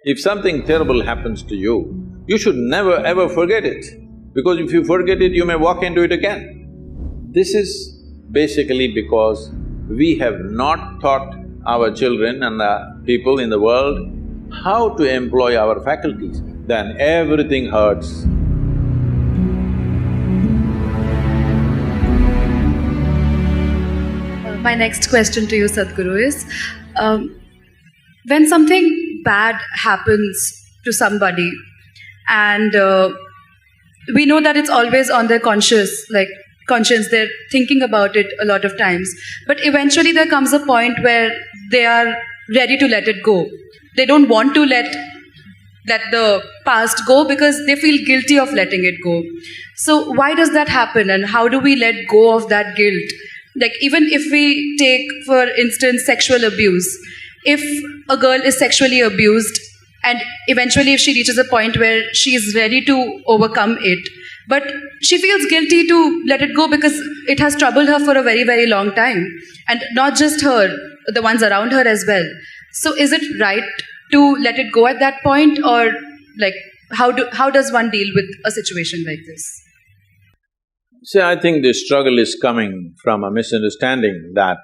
If something terrible happens to you, you should never ever forget it, because if you forget it, you may walk into it again. This is basically because we have not taught our children and the people in the world how to employ our faculties, then everything hurts. My next question to you, Sadhguru, is when something bad happens to somebody and we know that it's always on their conscience, they're thinking about it a lot of times, but eventually there comes a point where they are ready to let it go. They don't want to let the past go because they feel guilty of letting it go. So why does that happen, and how do we let go of that guilt? Even if we take, for instance, sexual abuse, if a girl is sexually abused and eventually if she reaches a point where she is ready to overcome it, but she feels guilty to let it go because it has troubled her for a very, very long time, and not just her, the ones around her as well. So is it right to let it go at that point, or how does one deal with a situation like this? See, I think this struggle is coming from a misunderstanding that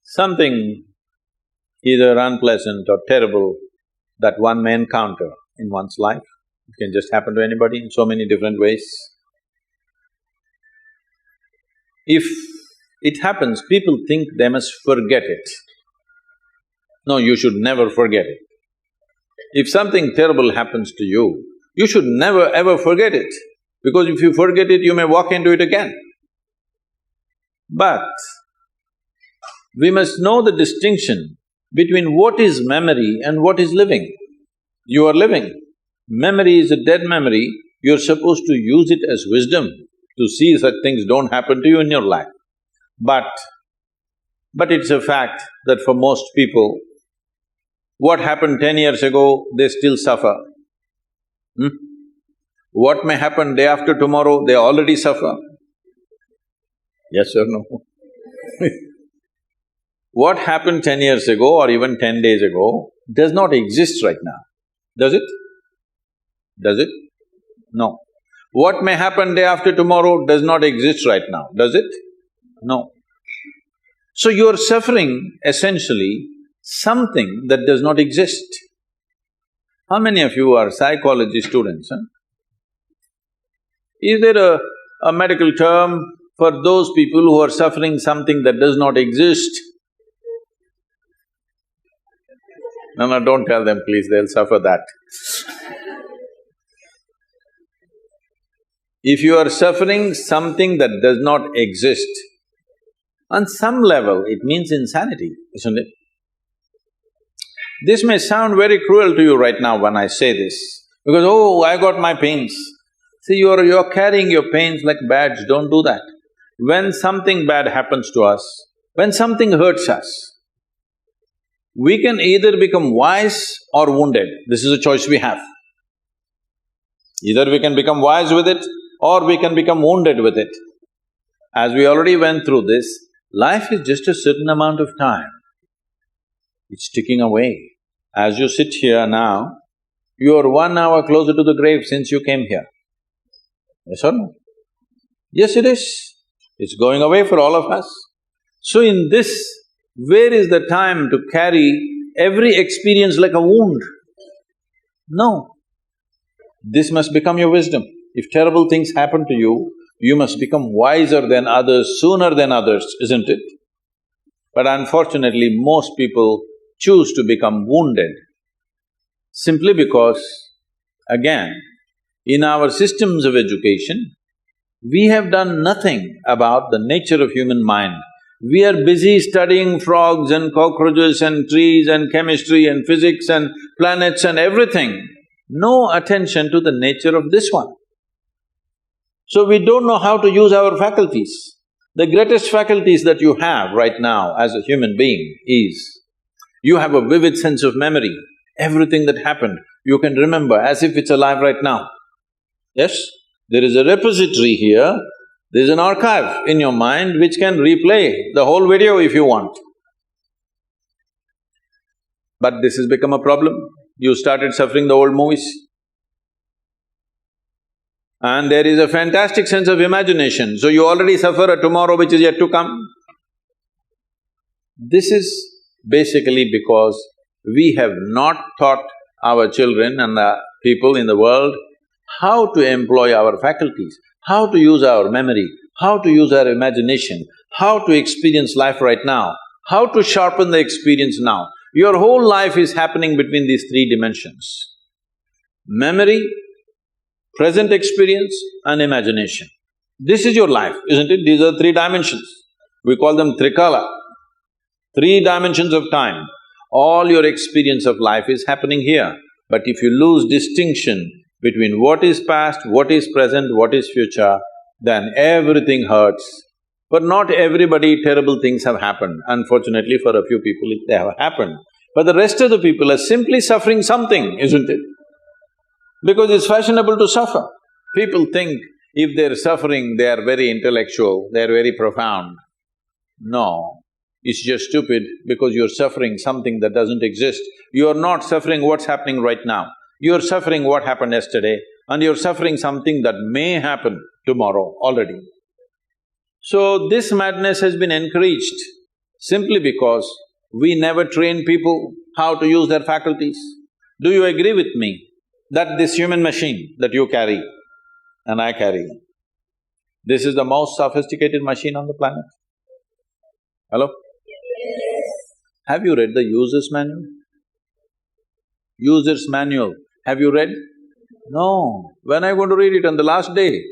something either unpleasant or terrible that one may encounter in one's life, it can just happen to anybody in so many different ways. If it happens, people think they must forget it. No, you should never forget it. If something terrible happens to you, you should never ever forget it, because if you forget it, you may walk into it again. But we must know the distinction between what is memory and what is living. You are living. Memory is a dead memory, you're supposed to use it as wisdom to see such things don't happen to you in your life. But it's a fact that for most people, what happened 10 years ago, they still suffer. What may happen day after tomorrow, they already suffer. Yes or no? What happened 10 years ago or even 10 days ago does not exist right now, does it? Does it? No. What may happen day after tomorrow does not exist right now, does it? No. So you're suffering essentially something that does not exist. How many of you are psychology students, huh? Is there a medical term for those people who are suffering something that does not exist? No, don't tell them please, they'll suffer that. If you are suffering something that does not exist, on some level it means insanity, isn't it? This may sound very cruel to you right now when I say this, because, oh, I got my pains. See, you're carrying your pains like badge, don't do that. When something bad happens to us, when something hurts us, we can either become wise or wounded. This is a choice we have. Either we can become wise with it or we can become wounded with it. As we already went through this, life is just a certain amount of time. It's ticking away. As you sit here now, you're 1 hour closer to the grave since you came here. Yes or no? Yes, it is. It's going away for all of us. So in this, where is the time to carry every experience like a wound? No. This must become your wisdom. If terrible things happen to you, you must become wiser than others, sooner than others, isn't it? But unfortunately, most people choose to become wounded simply because, again, in our systems of education, we have done nothing about the nature of human mind. We are busy studying frogs and cockroaches and trees and chemistry and physics and planets and everything. No attention to the nature of this one. So we don't know how to use our faculties. The greatest faculties that you have right now as a human being is, you have a vivid sense of memory. Everything that happened, you can remember as if it's alive right now. Yes? There is a repository here, there's an archive in your mind which can replay the whole video if you want. But this has become a problem. You started suffering the old movies. And there is a fantastic sense of imagination, so you already suffer a tomorrow which is yet to come. This is basically because we have not taught our children and the people in the world how to employ our faculties, how to use our memory, how to use our imagination, how to experience life right now, how to sharpen the experience now. Your whole life is happening between these three dimensions: memory, present experience and imagination. This is your life, isn't it? These are three dimensions. We call them trikala, three dimensions of time. All your experience of life is happening here. But if you lose distinction between what is past, what is present, what is future, then everything hurts. For not everybody terrible things have happened. Unfortunately, for a few people they have happened. But the rest of the people are simply suffering something, isn't it? Because it's fashionable to suffer. People think if they're suffering, they are very intellectual, they're very profound. No, it's just stupid because you're suffering something that doesn't exist. You're not suffering what's happening right now. You're suffering what happened yesterday and you're suffering something that may happen tomorrow already. So this madness has been encouraged simply because we never train people how to use their faculties. Do you agree with me that this human machine that you carry and I carry, this is the most sophisticated machine on the planet? Hello? Have you read the user's manual? User's manual, have you read? No. When are you going to read it? On the last day?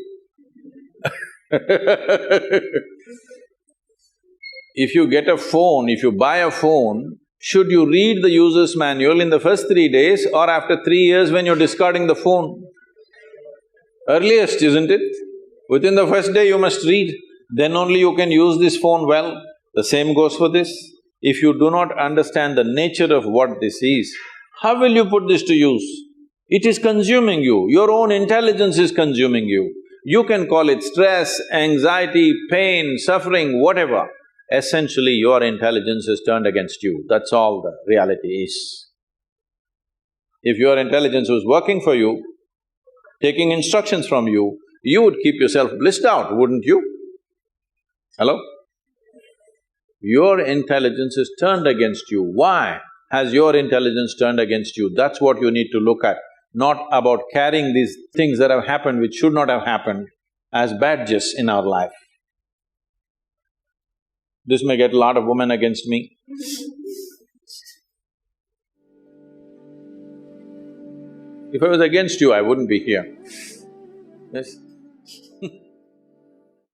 If you get a phone, if you buy a phone, should you read the user's manual in the first 3 days or after 3 years when you're discarding the phone? Earliest, isn't it? Within the first day you must read, then only you can use this phone well. The same goes for this. If you do not understand the nature of what this is, how will you put this to use? It is consuming you, your own intelligence is consuming you. You can call it stress, anxiety, pain, suffering, whatever. Essentially, your intelligence is turned against you, that's all the reality is. If your intelligence was working for you, taking instructions from you, you would keep yourself blissed out, wouldn't you? Hello? Your intelligence is turned against you. Why has your intelligence turned against you? That's what you need to look at, not about carrying these things that have happened which should not have happened as badges in our life. This may get a lot of women against me. If I was against you, I wouldn't be here. Yes?